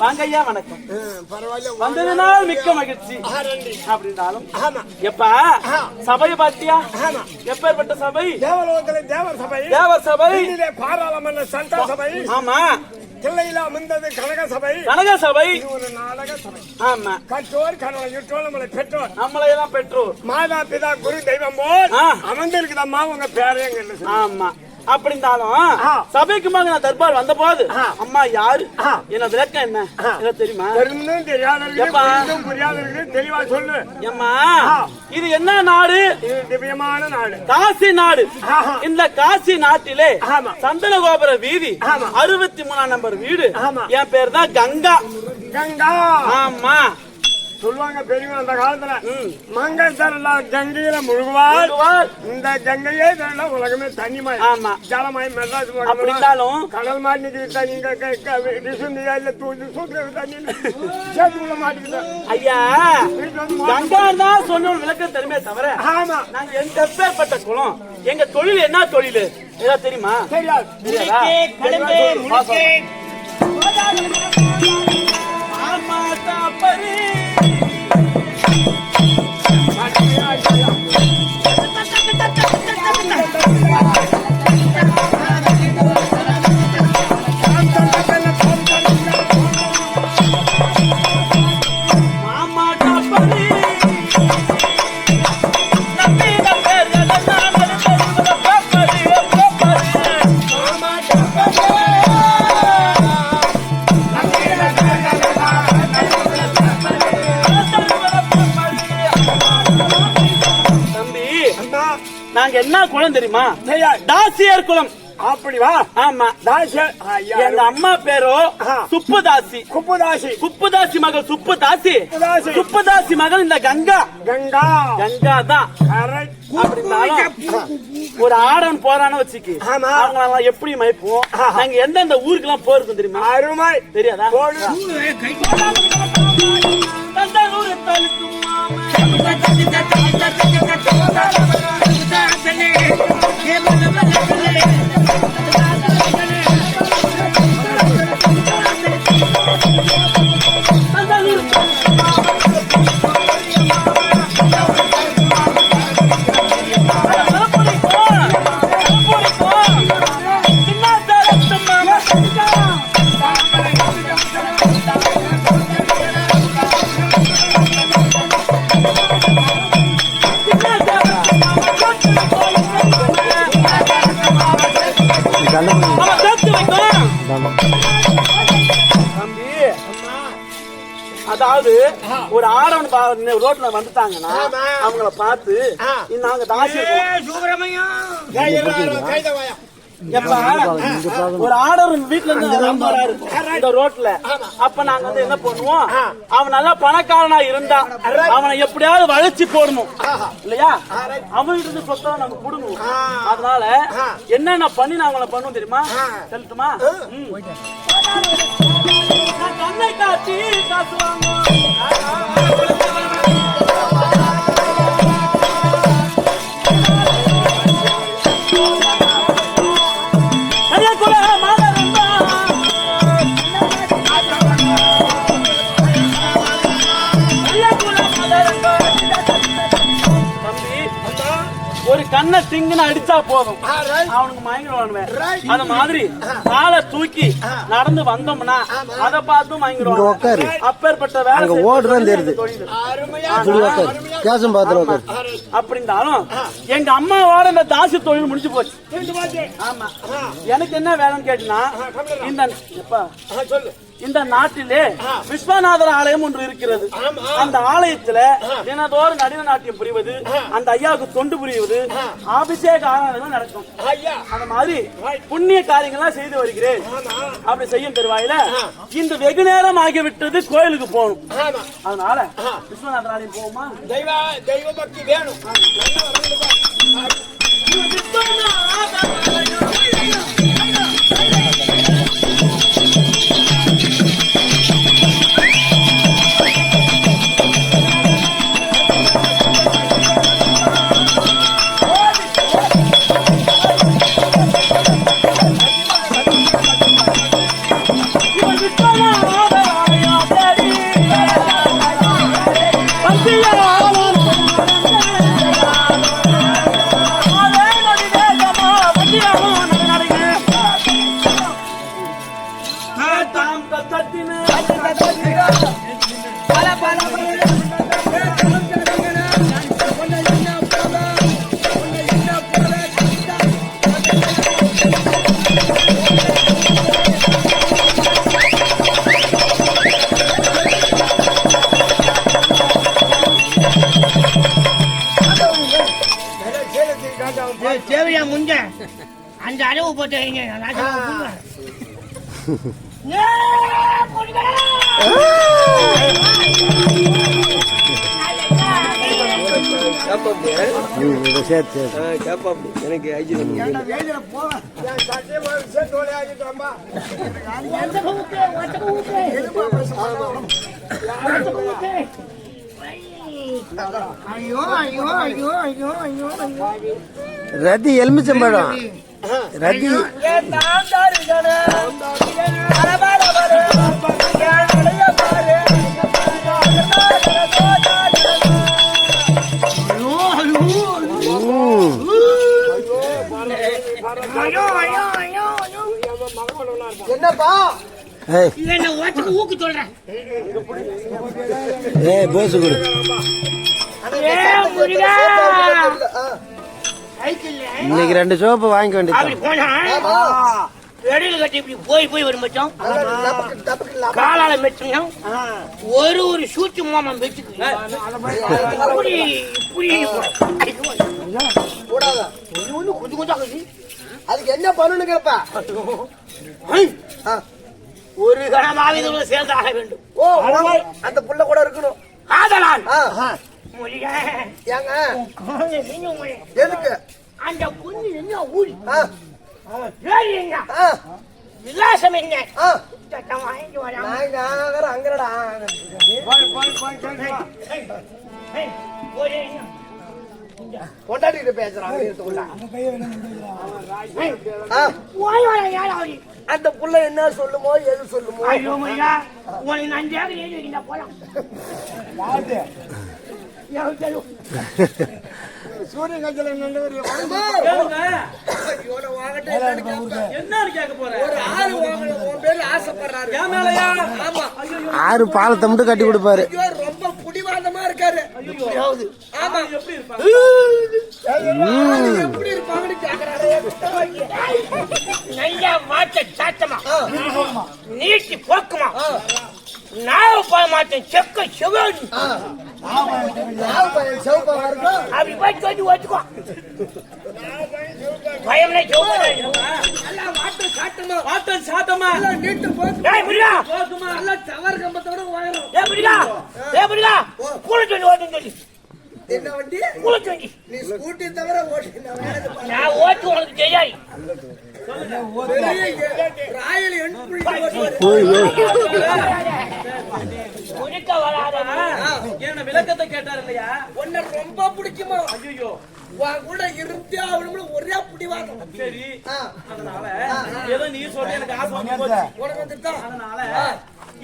வாங்கய்யா வணக்கம். வந்ததுனால் மிக்க மகிழ்ச்சி. அப்படின்னாலும் எப்ப சபையை பாத்தியா? எப்பேற்பட்ட சபை? தேவர் சபை. தேவர் சபை, பாராளுமன்ற சட்ட சபை. ஆமா. கிள்ளையில அமர்ந்தது கனக சபை. கனக சபை ஒரு நாடக சபை. ஆமா. கற்றோர் கணவன் நம்மளை பெற்றோர், நம்மளை எல்லாம் பெற்றோர், மாதா பிதா குரு தெய்வம் போல் அமர்ந்திருக்குதம்மா உங்க பேரையங்க. ஆமா. அப்படின்னாலும் சபைக்கு நான் தர்பார் வந்த போது அம்மா யாரு என்ன விளக்கம் என்ன என்ன தெரியுமா? புரியாத தெளிவா சொல்லு. அம்மா இது என்ன நாடு? திவ்யமான நாடு, காசி நாடு. இந்த காசி நாட்டிலே சந்தன கோபுர வீதி 63ஆம் நம்பர் வீடு. என் பேர் தான் கங்கா. கங்கா. ஆமா. சொல்லுவாங்க பெரியவங்க அந்த காலத்துல மங்கேசர் எல்லாம் கங்கையில முழுகுவார். இந்த கங்கையே உலகமே தண்ணிமாய். ஆமா. ஜலமாய் மெட்ராஸ் அப்படின்னாலும் கடல் மாதிரி நிக்குது தண்ணி. சூத்திர தண்ணி சேத்துக்குள்ள மாட்டிக்கிட்டு ஐயா கங்கா தான் சொன்ன விளக்கம் தெரியுமே தவிர ஆமா நாங்க எந்த பேர்பட்ட குளம், எங்க தொழில் என்ன தொழில் ஏதாவது தெரியுமா? நாங்க என்ன குளம் தெரியுமா? தாசியர் குளம். அப்படி வா. ஆமா. எங்க அம்மா பேரோ சுப்புதாசி. குப்புதாசி. குப்புதாசி மகள் சுப்புதாசி. சுப்புதாசி மகள் இந்த கங்கா. கங்கா. கங்கா தான். ஒரு ஆடன் போறான்னு வச்சுக்கு அவங்க எப்படி மயப்போம். நாங்க எந்தெந்த ஊருக்கு எல்லாம் போயிருக்கோம் தெரியுமா? அருமை. தெரியாதா? அதாவது ஒரு ஆடவன் ரோட்ல வந்துட்டாங்கன்னா அவங்கள பார்த்து நாங்க தாசி ஒரு ஆடவன் வீட்டுல இருந்து இந்த ரோட்ல அப்ப நாங்க வந்து என்ன பண்ணுவோம், அவன் நல்லா பணக்காரனா இருந்தா அவனை எப்படியாவது வளைச்சு போடணும் இல்லையா? அவன்கிட்ட இருந்து சொத்தை நம்ம கொடுக்கணும். அதனால என்னென்ன பண்ணி நான் அவங்கள பண்ணுவோம் தெரியுமா? சொல்லட்டுமா? கண்ணை காட்டி காசு வாங்கும். ஒரு கண்ணை திங்குன்னு அடிச்சா போதும், அவனுக்கு மயங்கிடுவானுவேன். அந்த மாதிரி காலை தூக்கி நடந்து வந்தோம்னா அதை பார்த்தும் மயங்கிடுவாங்க. அப்பேற்பட்ட வேலை ஓடுதான் தெரியுது. அப்படின்னாலும் எங்க அம்மாவோட இந்த தாசி தொழில் முடிஞ்சு போச்சு. ஆமா, எனக்கு என்ன வேலைன்னு கேட்டீங்கன்னா, இந்த நாட்டிலே விஸ்வநாதர் ஆலயம் ஒன்று இருக்கிறது. அந்த ஆலயத்துல தினதோறும் நடன நாட்டியம் புரிவது, அந்த ஐயாவுக்கு தொண்டு புரிவது, அபிஷேக ஆராதனைகள் நடக்கும். அந்த மாதிரி புண்ணிய காரியங்கள்லாம் செய்து வருகிறேன். அப்படி செய்யும் பெருவாயில இந்த வெகு நேரம் ஆகிவிட்டது, கோயிலுக்கு போகணும். அதனால விஸ்வநாதர் ஆலயம் போவோமா? தெய்வ பக்தி வேணும். தேவையா முஞ்ச அந்த அளவு போட்டு எனக்கு ஐயோ ஐயோ ஐயோ ஐயோ ஐயோ ஐயோ ரத்தி எலுமிச்சம்பழம் ரத்தி என்னப்பா ஊக்கு சொல்றேன். போசு கொடு. இன்னைக்கு 2 சோப்பு வாங்கிக்க வேண்டியது. வெளியில கட்டி இப்படி போய் போய் வரும் மச்சம், காலால மெச்சம் ஒரு சூச்சு மாமன் வச்சுக்கு கொஞ்சம் கொஞ்சம் அதுக்கு என்ன பண்ணணும் கேப்பா? ஒரு கணமாவது சேர்ந்தாக வேண்டும். ஓ, அந்த புள்ள கூட இருக்கணும். ஆதலால் எதுக்கு அந்த பொண்ணு என்ன ஊழி என்ன விலாசம் என்ன வாங்கி வர அங்கடா கொண்டாடிட்டு பேசுறாங்க. அந்த புள்ள என்ன சொல்லுமோ எது சொல்லுமோ. சூரியன் கஞ்சல ஆறு பாலத்தை மட்டும் கட்டி கொடுப்பாரு. ரொம்ப புடிவாதமா இருக்காரு. ஆமா, எப்படி இருப்பாங்கன்னு கேக்குறாரு. நல்லா மாற்ற சாத்தமா நீட்டி போக்குமா நாவ போக மாட்டேன் செக்க சிவன் அப்படி போய் சொல்லி வச்சுக்கோ. பயம்னா வாட்டம் சாட்டமா நீட்டு போக்கு டவர் கம்பத்தோட கூட சொல்லி ஓட்டுன்னு சொல்லி என்ன வண்டி? கூட சொல்லி நீ ஸ்கூட்டி தவிர ஓட்டு நான் ஓட்டு உனக்கு தெரியாது. ராயல் குடிக்க வராத என்ன விளக்கத்தை கேட்டார் இல்லையா? உன்னை ரொம்ப பிடிக்குமா? ஐயோ உன் கூட இருந்தே அவனும் ஒரே பிடிவாங்க. சரி, அதனால ஏதோ நீ சொல்லி எனக்கு ஆசை வந்து போச்சு. உனக்கு வந்துட்டா அதனால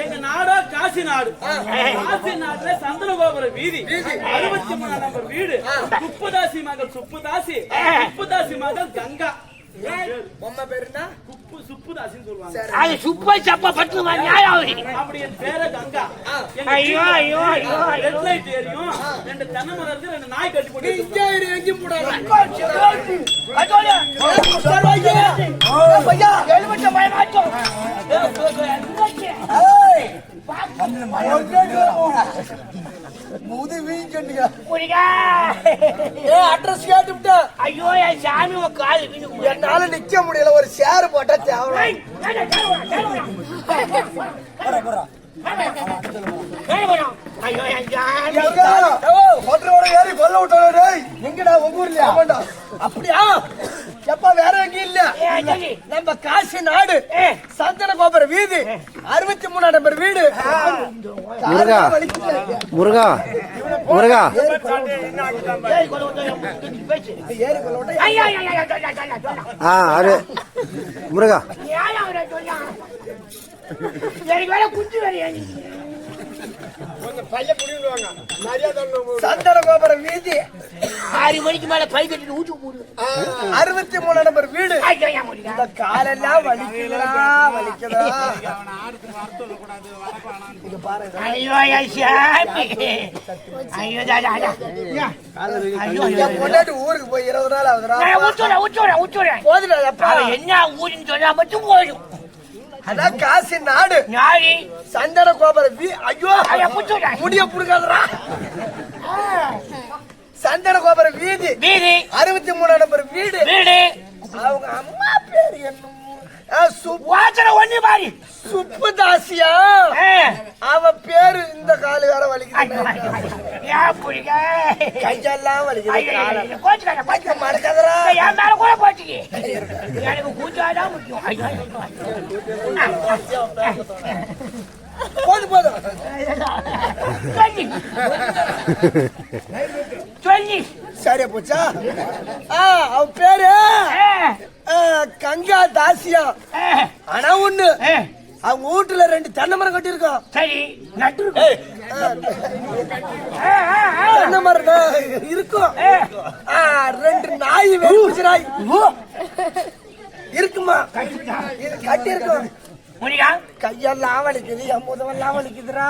எங்க நாடோ காசி நாடு. காசி நாட்டுல சந்தனகோபுர வீதி 63 நம்பர் வீடு. சுப்புதாசி மகள் சுப்புதாசி, சுப்புதாசி மகள் கங்கா. பொம்மை பேருன்னா சுப்புதாசின்னு சொல்லுவாங்க. அது சுப்பா சப்பா பட்டு அப்படி என் பேரு கங்கா. ஐயோ ஐயோ ஐயோ ரெட் லைட் ஏரியும், 2 தென்னை மரம் இருக்கு, 2 நாய் கட்டி போட்டு எங்கேயும் போடாத. அட்ரஸ் கேட்டுட்டா. ஐயோ என் சாமி உன் காலு என்னால நிக்க முடியல. ஒரு சேர் போட்டா தேவை. அப்படியா? எப்ப வேற எங்கேயும் இல்ல, நம்ம காசி நாடு சந்தன கோபுர வீதி 63 நம்பர் வீடு. முருகா முருகா முருகா அது முருகா சந்தன கோபுர வீதி 6 மணிக்கு மேல பை கட்டிட்டு ஊச்சு போடு. 63 நம்பர் வீடு. இந்த காலெல்லாம் வலிக்குதா வலிக்குதா. ஐயோ ஐயோ பொண்டாட்டி ஊருக்கு போய் 20 நாள் ஆகுதுடா. போதுடா என்ன ஊருன்னு சொன்னா மட்டும் போதும். அதான் காசி நாடு சந்தன கோபுர ஐயோ முடிய புடுங்காதரா. சந்தன கோபுர வீதி 63 நம்பர் வீடு. அவங்க அம்மா பேரு என்ன? சுப்புதாசியா? அவ பேரு. இந்த காலு வேற வலிக்குது, கையெல்லாம் வலிக்குது. மறக்காதரா. போதும் போதும் சரியா போச்சா? அவ பேரு கங்கா தாசியா. ஆனா ஒண்ணு, அவங்க வீட்டுல 2 தென்னை மரம் கட்டி இருக்கோம். சரி, நட்டு தென்னை மரம் இருக்கும். 2 நாய் நாய் இருக்குமா? கட்டி இருக்கும். கையெல்லாம் வலிக்குது, என் முதவெல்லாம் வலிக்குதுரா.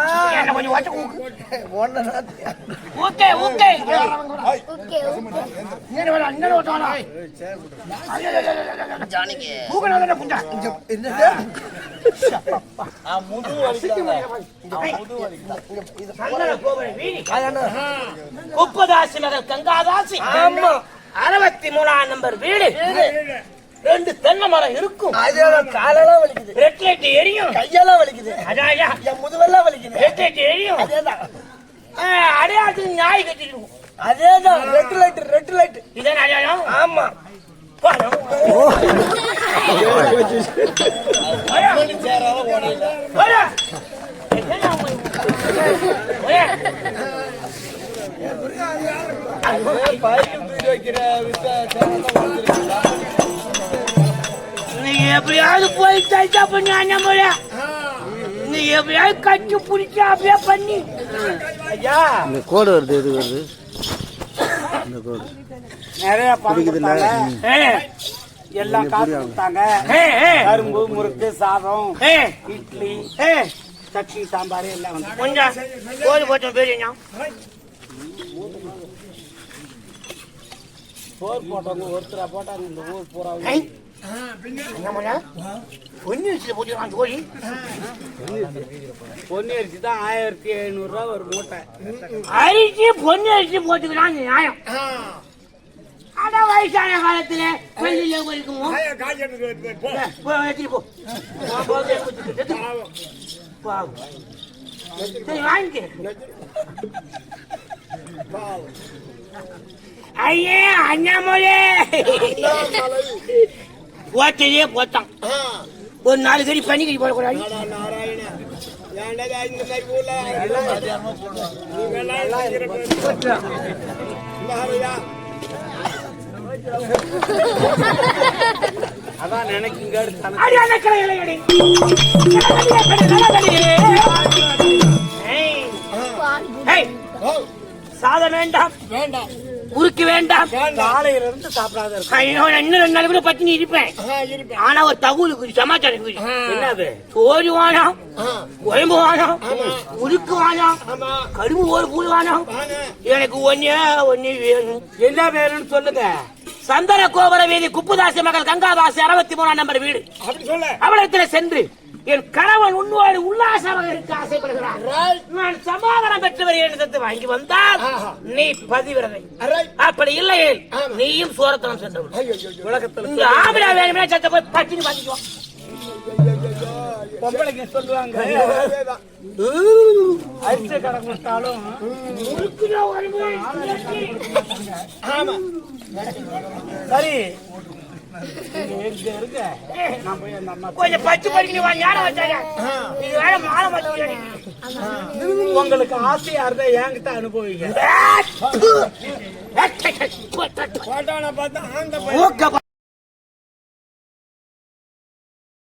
முப்பதாசி மகள் கங்காதாசி. ஆமா, 63 நம்பர் வீடு. 2 தென்னை மரம் இருக்கும். காலெல்லாம் வலிக்குது, ரெட் லைட் எரியும், கையெல்லாம் வலிக்குது, என் முதுவெல்லாம் வலிக்குது, ரெட் லைட் எரியும். அதேதான் அடையாளத்துக்கு நாய் கட்டிருக்கும். அதேதான் ரெட் லைட் இதான் அடையாளம். ஆமா. எப்படியாவது போய் டைட்டா பண்ணி அண்ணாமல, நீ எப்படியாவது கட்டி பிடிச்சி அப்படியே பண்ணி. ஐயா, இந்த கோடு வருது, எது வருது? இந்த கோடு நிறைய பிடிக்குதுல்ல, எல்லாம் காசு கொடுத்தாங்க. கரும்பு, முறுக்கு, சாதம், இட்லி, சட்னி, சாம்பார் எல்லாம் வந்து கொஞ்சம் கோழி போட்ட பேருங்க. சோறு போட்டவங்க ஒருத்தரா போட்டாங்க. இந்த ஊர் பூரா பொன்னி அரிசி தான் 1700 ரூபா ஒரு மூட்டை. அரிசி பொன்னி அரிசி போட்டுக்கிறான் நியாயம். ஆனா வயசான காலத்துல வெளியில போயிருக்குமோ வாங்கி. ஐயே அண்ணாமலே, ஓட்டையே போட்டான். ஒரு 4 கடி பண்ணி கடி போடக்கூடாது. நாராயணா ஏண்டா இந்த மாதிரி ஊர்ல அதான் நினைக்குங்க அடி அந்த கடைகளை அடி. சாதம் வேண்டாம், வேண்டாம், உருக்கு வேண்டாம். காலையில இருந்து சாப்பிடாத இருக்கு. இன்னும் 2 நாள் கூட பத்தினி இருப்பேன். இருப்பேன். ஆனா ஒரு தகவல் குறி சமாச்சாரம் குறி என்னது? சோறு வானம், குழம்பு வானம், உருக்கு வானம், கடுகு ஒரு பூ வானம். எனக்கு ஒன்னே வேணும். என்ன வேணும்னு சொல்லுங்க. சந்தன கோபுர வீதி குப்புதாசி மகள் கங்காதாசி 63ஆம் நம்பர் வீடு. அப்படி சொல்ல அவளத்தில் சென்று என் கணவன் உன்னோடு உல்லாசமாக இருக்க ஆசைப்படுகிறார். நான் சமாதானம் பெற்றவர் என்று வாங்கி வந்தால் நீ பதிவிரதை, அப்படி இல்லையே நீயும் சோரத்தனம் சென்றவர். உலகத்துல இந்த ஆம்பிளா வேணுமே சத்த போய் பட்டினி பாத்திக்குவோம். பொம்பளைங்க சொல்லுவாங்க அரிசி கடந்தாலும் சரி எங்க இருக்க நான் போய் அந்த அம்மா கொஞ்சம் பச்சை படிக்க வா ஞானம் வச்சாங்க. இது வேற மாலை வச்சு உங்களுக்கு ஆசையா இருந்தா என்கிட்ட அனுபவிங்க. போட்டான பார்த்தா ஆந்த